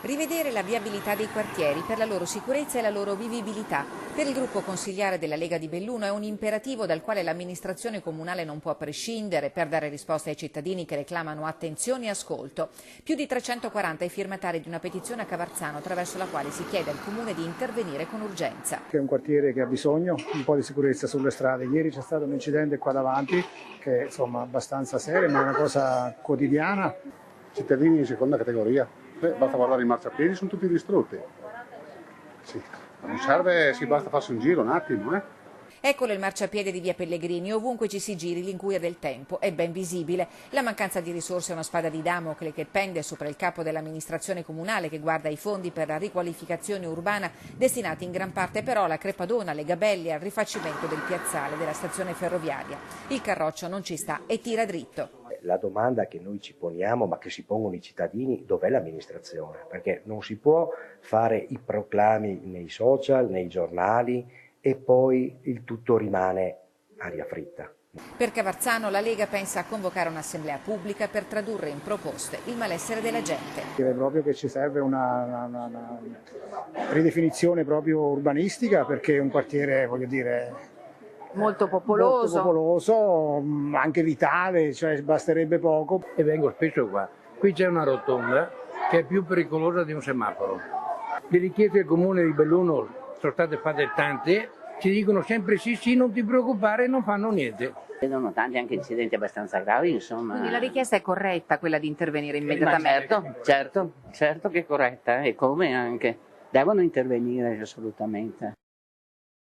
Rivedere la viabilità dei quartieri per la loro sicurezza e la loro vivibilità. Per il gruppo consigliare della Lega di Belluno è un imperativo dal quale l'amministrazione comunale non può prescindere per dare risposte ai cittadini che reclamano attenzione e ascolto. Più di 340 i firmatari di una petizione a Cavarzano attraverso la quale si chiede al comune di intervenire con urgenza. È un quartiere che ha bisogno un po' di sicurezza sulle strade. Ieri c'è stato un incidente qua davanti che è insomma abbastanza serio, ma è una cosa quotidiana. Cittadini di seconda categoria. Basta guardare i marciapiedi, sono tutti distrutti. Sì. Non serve, basta farsi un giro un attimo. Eccolo il marciapiede di via Pellegrini, ovunque ci si giri l'incuria del tempo è ben visibile. La mancanza di risorse è una spada di Damocle che pende sopra il capo dell'amministrazione comunale che guarda i fondi per la riqualificazione urbana destinati in gran parte però alla Crepadona, alle Gabelle e al rifacimento del piazzale della stazione ferroviaria. Il carroccio non ci sta e tira dritto. La domanda che noi ci poniamo, ma che si pongono i cittadini, dov'è l'amministrazione? Perché non si può fare i proclami nei social, nei giornali e poi il tutto rimane aria fritta. Per Cavarzano la Lega pensa a convocare un'assemblea pubblica per tradurre in proposte il malessere della gente. Direi proprio che ci serve una ridefinizione proprio urbanistica, perché è un quartiere, voglio dire, molto popoloso, anche vitale, cioè basterebbe poco. E vengo spesso qua. Qui c'è una rotonda che è più pericolosa di un semaforo. Le richieste del comune di Belluno sono state fatte tante, ci dicono sempre sì, non ti preoccupare, non fanno niente. Vedono tanti anche incidenti abbastanza gravi, insomma. Quindi la richiesta è corretta, quella di intervenire immediatamente? Certo che è corretta, e come anche. Devono intervenire assolutamente.